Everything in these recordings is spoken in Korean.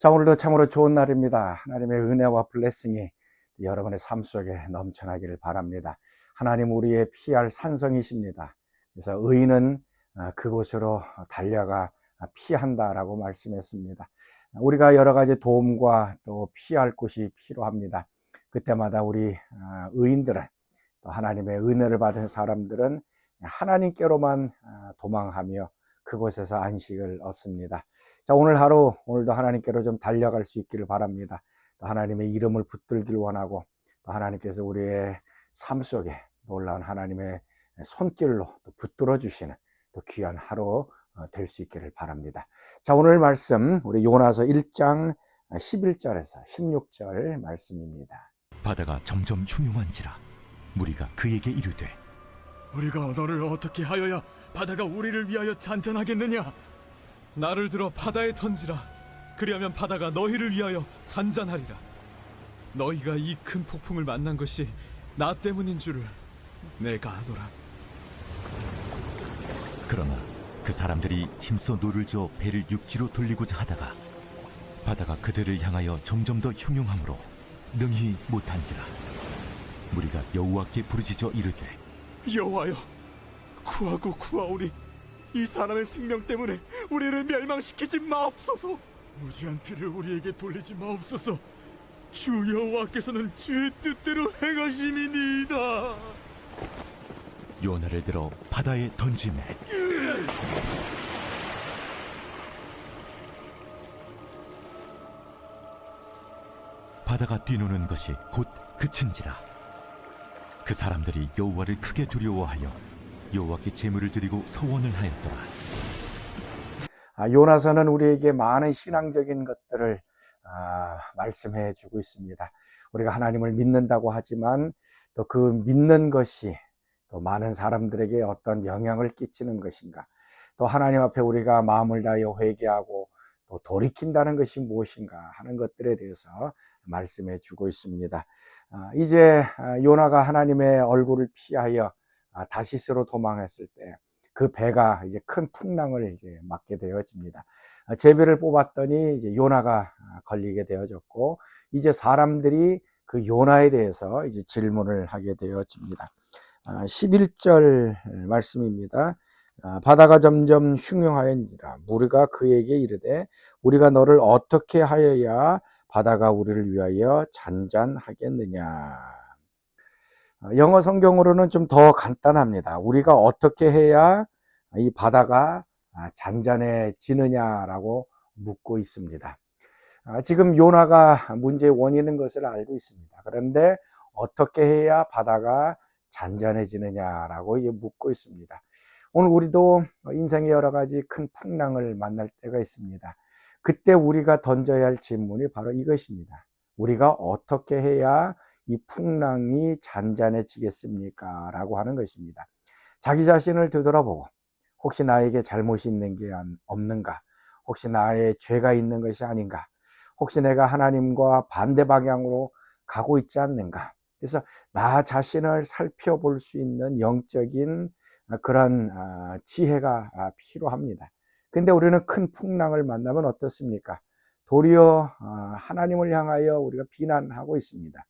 자, 오늘도 참으로 좋은 날입니다. 하나님의 은혜와 블레싱이 여러분의 삶 속에 넘쳐나기를 바랍니다. 하나님 우리의 피할 산성이십니다. 그래서 의인은 그곳으로 달려가 피한다라고 말씀했습니다. 우리가 여러 가지 도움과 또 피할 곳이 필요합니다. 그때마다 우리 의인들은, 또 하나님의 은혜를 받은 사람들은 하나님께로만 도망하며 그곳에서 안식을 얻습니다. 자, 오늘 하루, 오늘도 하나님께로 좀 달려갈 수 있기를 바랍니다. 또 하나님의 이름을 붙들길 원하고, 또 하나님께서 우리의 삶 속에 놀라운 하나님의 손길로 또 붙들어 주시는 또 귀한 하루 될 수 있기를 바랍니다. 자, 오늘 말씀 우리 요나서 1장 11절에서 16절 말씀입니다. 바다가 점점 흉흉한지라 무리가 그에게 이르되 우리가 너를 어떻게 하여야 바다가 우리를 위하여 잔잔하겠느냐? 나를 들어 바다에 던지라. 그리하면 바다가 너희를 위하여 잔잔하리라. 너희가 이 큰 폭풍을 만난 것이 나 때문인 줄을 내가 아노라. 그러나 그 사람들이 힘써 노를 저어 배를 육지로 돌리고자 하다가 바다가 그들을 향하여 점점 더 흉흉함으로 능히 못한지라 무리가 여호와께 부르짖어 이르되 여호와여, 구하고 구하오니 이 사람의 생명 때문에 우리를 멸망시키지 마옵소서. 무지한 피를 우리에게 돌리지 마옵소서. 주 여호와께서는 주의 뜻대로 행하심이니이다. 요나를 들어 바다에 던지매 바다가 뛰노는 것이 곧 그친지라 그 사람들이 여호와를 크게 두려워하여 여호와께 제물을 드리고 서원을 하였더라. 요나서는 우리에게 많은 신앙적인 것들을 말씀해 주고 있습니다. 우리가 하나님을 믿는다고 하지만 또 그 믿는 것이 또 많은 사람들에게 어떤 영향을 끼치는 것인가, 또 하나님 앞에 우리가 마음을 다하여 회개하고 또 돌이킨다는 것이 무엇인가 하는 것들에 대해서 말씀해 주고 있습니다. 이제 요나가 하나님의 얼굴을 피하여 다시스로 도망했을 때 그 배가 이제 큰 풍랑을 이제 맞게 되어집니다. 제비를 뽑았더니 이제 요나가 걸리게 되어졌고, 이제 사람들이 그 요나에 대해서 이제 질문을 하게 되어집니다. 11절 말씀입니다. 바다가 점점 흉흉하였니라 무리가 그에게 이르되 우리가 너를 어떻게 하여야 바다가 우리를 위하여 잔잔하겠느냐. 영어 성경으로는 좀 더 간단합니다. 우리가 어떻게 해야 이 바다가 잔잔해지느냐라고 묻고 있습니다. 지금 요나가 문제의 원인인 것을 알고 있습니다. 그런데 어떻게 해야 바다가 잔잔해지느냐라고 묻고 있습니다. 오늘 우리도 인생의 여러 가지 큰 풍랑을 만날 때가 있습니다. 그때 우리가 던져야 할 질문이 바로 이것입니다. 우리가 어떻게 해야 이 풍랑이 잔잔해지겠습니까? 라고 하는 것입니다. 자기 자신을 되돌아보고 혹시 나에게 잘못이 있는 게 없는가? 혹시 나의 죄가 있는 것이 아닌가? 혹시 내가 하나님과 반대 방향으로 가고 있지 않는가? 그래서 나 자신을 살펴볼 수 있는 영적인 그런 지혜가 필요합니다. 근데 우리는 큰 풍랑을 만나면 어떻습니까? 도리어 하나님을 향하여 우리가 비난하고 있습니다.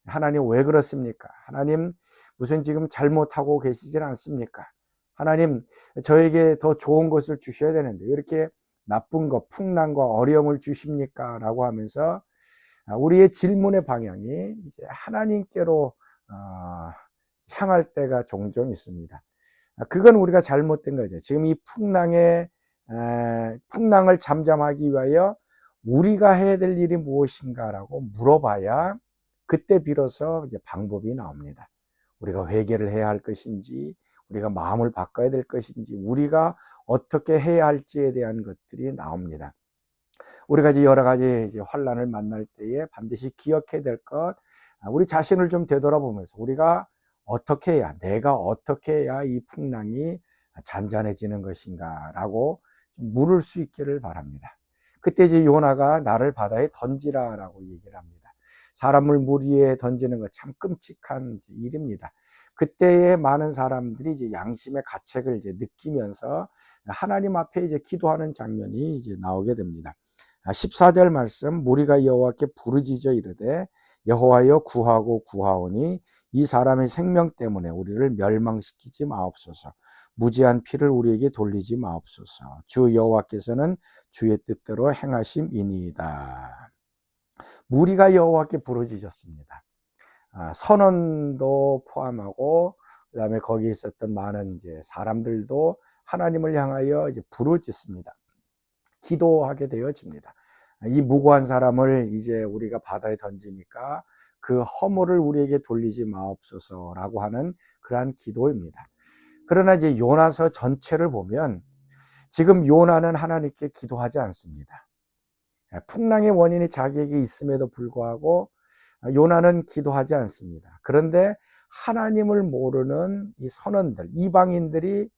하나님 왜 그렇습니까? 하나님 무슨 지금 잘못하고 계시질 않습니까? 하나님 저에게 더 좋은 것을 주셔야 되는데 왜 이렇게 나쁜 것, 풍랑과 어려움을 주십니까? 라고 하면서 우리의 질문의 방향이 이제 하나님께로 향할 때가 종종 있습니다. 그건 우리가 잘못된 거죠. 지금 이 풍랑을 잠잠하기 위하여 우리가 해야 될 일이 무엇인가라고 물어봐야 그때 비로소 이제 방법이 나옵니다. 우리가 회개를 해야 할 것인지, 우리가 마음을 바꿔야 될 것인지, 우리가 어떻게 해야 할지에 대한 것들이 나옵니다. 우리가 이제 여러 가지 이제 환란을 만날 때에 반드시 기억해야 될 것, 우리 자신을 좀 되돌아보면서 우리가 어떻게 해야, 내가 어떻게 해야 이 풍랑이 잔잔해지는 것인가라고 좀 물을 수 있기를 바랍니다. 그때 이제 요나가 나를 바다에 던지라라고 얘기를 합니다. 사람을 물 위에 던지는 것 참 끔찍한 일입니다. 그때의 많은 사람들이 이제 양심의 가책을 이제 느끼면서 하나님 앞에 이제 기도하는 장면이 이제 나오게 됩니다. 14절 말씀, 무리가 여호와께 부르짖어 이르되 여호와여 구하고 구하오니 이 사람의 생명 때문에 우리를 멸망시키지 마옵소서. 무지한 피를 우리에게 돌리지 마옵소서. 주 여호와께서는 주의 뜻대로 행하심이니이다. 무리가 여호와께 부르짖었습니다. 선원도 포함하고 그다음에 거기에 있었던 많은 이제 사람들도 하나님을 향하여 이제 부르짖습니다. 기도하게 되어집니다. 이 무고한 사람을 이제 우리가 바다에 던지니까 그 허물을 우리에게 돌리지 마옵소서라고 하는 그러한 기도입니다. 그러나 이제 요나서 전체를 보면 지금 요나는 하나님께 기도하지 않습니다. 풍랑의 원인이 자기에게 있음에도 불구하고 요나는 기도하지 않습니다. 그런데 하나님을 모르는 이 선원들, 이방인들이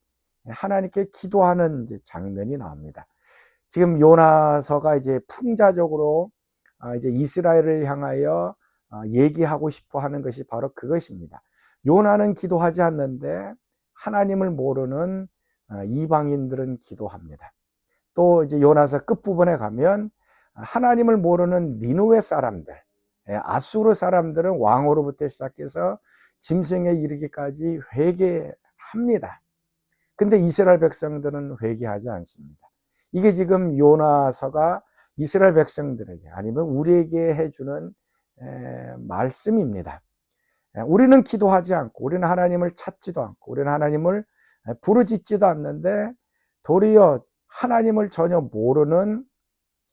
하나님께 기도하는 이제 장면이 나옵니다. 지금 요나서가 이제 풍자적으로 이제 이스라엘을 향하여 얘기하고 싶어 하는 것이 바로 그것입니다. 요나는 기도하지 않는데 하나님을 모르는 이방인들은 기도합니다. 또 이제 요나서 끝부분에 가면 하나님을 모르는 니느웨 사람들, 아수르 사람들은 왕으로부터 시작해서 짐승에 이르기까지 회개합니다. 근데 이스라엘 백성들은 회개하지 않습니다. 이게 지금 요나서가 이스라엘 백성들에게 아니면 우리에게 해주는 말씀입니다. 우리는 기도하지 않고 우리는 하나님을 찾지도 않고 우리는 하나님을 부르짖지도 않는데 도리어 하나님을 전혀 모르는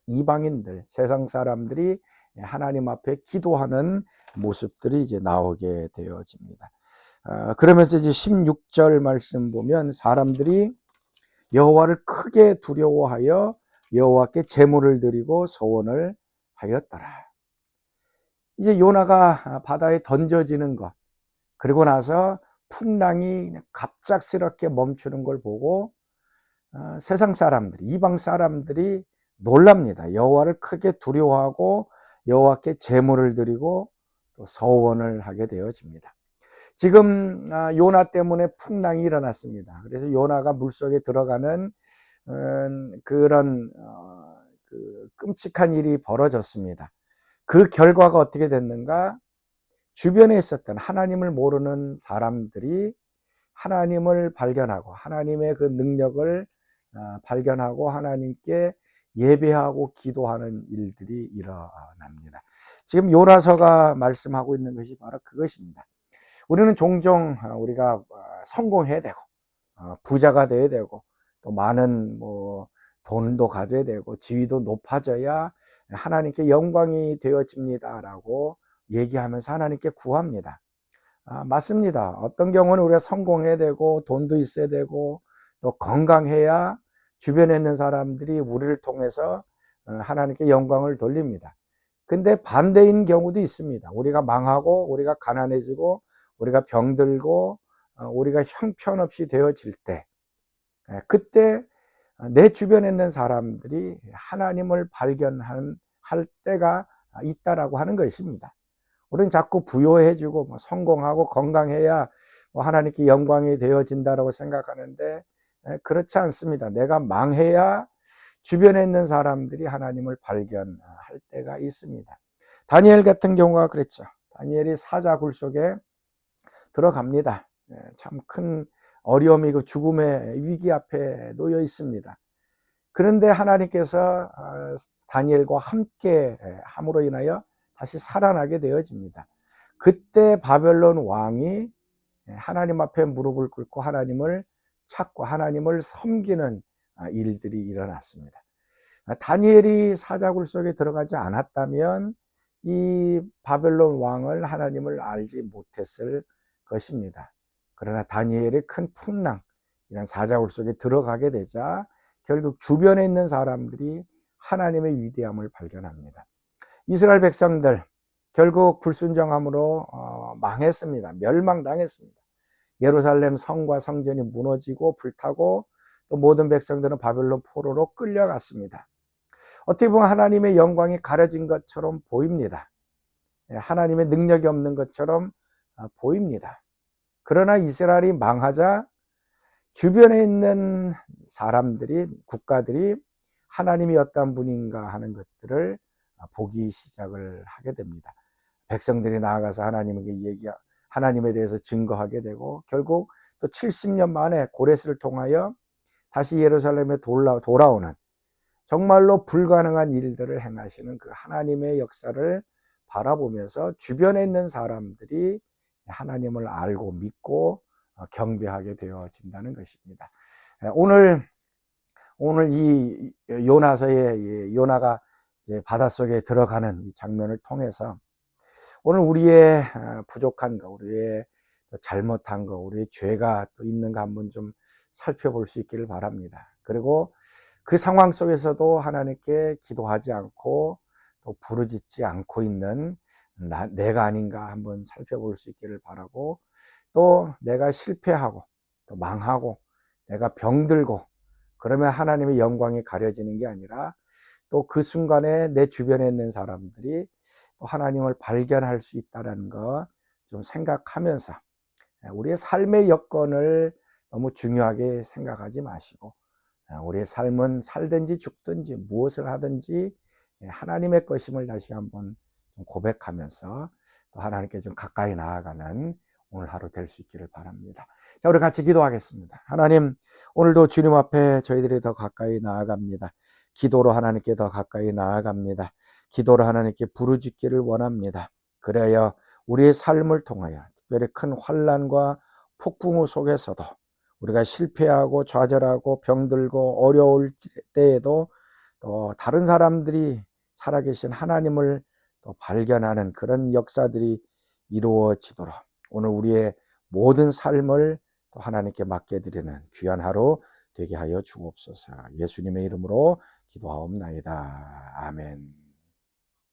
이방인들, 세상 사람들이 하나님 앞에 기도하는 모습들이 이제 나오게 되어집니다. 그러면서 이제 16절 말씀 보면 사람들이 여호와를 크게 두려워하여 여호와께 제물을 드리고 서원을 하였더라. 이제 요나가 바다에 던져지는 것, 그리고 나서 풍랑이 갑작스럽게 멈추는 걸 보고 세상 사람들이, 이방 사람들이 놀랍니다. 여호와를 크게 두려워하고 여호와께 제물을 드리고 또 서원을 하게 되어집니다. 지금 요나 때문에 풍랑이 일어났습니다. 그래서 요나가 물속에 들어가는 그런 그 끔찍한 일이 벌어졌습니다. 그 결과가 어떻게 됐는가? 주변에 있었던 하나님을 모르는 사람들이 하나님을 발견하고 하나님의 그 능력을 발견하고 하나님께 예배하고 기도하는 일들이 일어납니다. 지금 요나서가 말씀하고 있는 것이 바로 그것입니다. 우리는 종종 우리가 성공해야 되고 부자가 돼야 되고 또 많은 뭐 돈도 가져야 되고 지위도 높아져야 하나님께 영광이 되어집니다라고 얘기하면서 하나님께 구합니다. 맞습니다. 어떤 경우는 우리가 성공해야 되고 돈도 있어야 되고 또 건강해야 주변에 있는 사람들이 우리를 통해서 하나님께 영광을 돌립니다. 근데 반대인 경우도 있습니다. 우리가 망하고 우리가 가난해지고 우리가 병들고 우리가 형편없이 되어질 때 그때 내 주변에 있는 사람들이 하나님을 발견할 때가 있다라고 하는 것입니다. 우리는 자꾸 부요해지고 뭐 성공하고 건강해야 뭐 하나님께 영광이 되어진다라고 생각하는데 그렇지 않습니다. 내가 망해야 주변에 있는 사람들이 하나님을 발견할 때가 있습니다. 다니엘 같은 경우가 그랬죠. 다니엘이 사자 굴 속에 들어갑니다. 참 큰 어려움이고 죽음의 위기 앞에 놓여 있습니다. 그런데 하나님께서 다니엘과 함께 함으로 인하여 다시 살아나게 되어집니다. 그때 바벨론 왕이 하나님 앞에 무릎을 꿇고 하나님을 찾고 하나님을 섬기는 일들이 일어났습니다. 다니엘이 사자굴 속에 들어가지 않았다면 이 바벨론 왕을 하나님을 알지 못했을 것입니다. 그러나 다니엘이 큰 풍랑, 이런 사자굴 속에 들어가게 되자 결국 주변에 있는 사람들이 하나님의 위대함을 발견합니다. 이스라엘 백성들 결국 불순종함으로 망했습니다. 멸망당했습니다. 예루살렘 성과 성전이 무너지고 불타고 또 모든 백성들은 바벨론 포로로 끌려갔습니다. 어떻게 보면 하나님의 영광이 가려진 것처럼 보입니다. 하나님의 능력이 없는 것처럼 보입니다. 그러나 이스라엘이 망하자 주변에 있는 사람들이, 국가들이 하나님이 어떤 분인가 하는 것들을 보기 시작을 하게 됩니다. 백성들이 나아가서 하나님에 대해서 증거하게 되고, 결국 또 70년 만에 고레스를 통하여 다시 예루살렘에 돌아오는, 정말로 불가능한 일들을 행하시는 그 하나님의 역사를 바라보면서 주변에 있는 사람들이 하나님을 알고 믿고 경배하게 되어진다는 것입니다. 오늘 이 요나서의 요나가 바닷속에 들어가는 이 장면을 통해서 오늘 우리의 부족한 거, 우리의 잘못한 거, 우리의 죄가 또 있는가 한번 좀 살펴볼 수 있기를 바랍니다. 그리고 그 상황 속에서도 하나님께 기도하지 않고 또 부르짖지 않고 있는 내가 아닌가 한번 살펴볼 수 있기를 바라고, 또 내가 실패하고 또 망하고 내가 병들고 그러면 하나님의 영광이 가려지는 게 아니라, 또 그 순간에 내 주변에 있는 사람들이 또 하나님을 발견할 수 있다는 거 좀 생각하면서, 우리의 삶의 여건을 너무 중요하게 생각하지 마시고, 우리의 삶은 살든지 죽든지 무엇을 하든지 하나님의 것임을 다시 한번 고백하면서 또 하나님께 좀 가까이 나아가는 오늘 하루 될 수 있기를 바랍니다. 자, 우리 같이 기도하겠습니다. 하나님, 오늘도 주님 앞에 저희들이 더 가까이 나아갑니다. 기도로 하나님께 더 가까이 나아갑니다. 기도로 하나님께 부르짖기를 원합니다. 그래야 우리의 삶을 통하여 특별히 큰 환난과 폭풍우 속에서도 우리가 실패하고 좌절하고 병들고 어려울 때에도 또 다른 사람들이 살아계신 하나님을 또 발견하는 그런 역사들이 이루어지도록 오늘 우리의 모든 삶을 또 하나님께 맡겨드리는 귀한 하루 되게 하여 주옵소서. 예수님의 이름으로 기도하옵나이다. 아멘.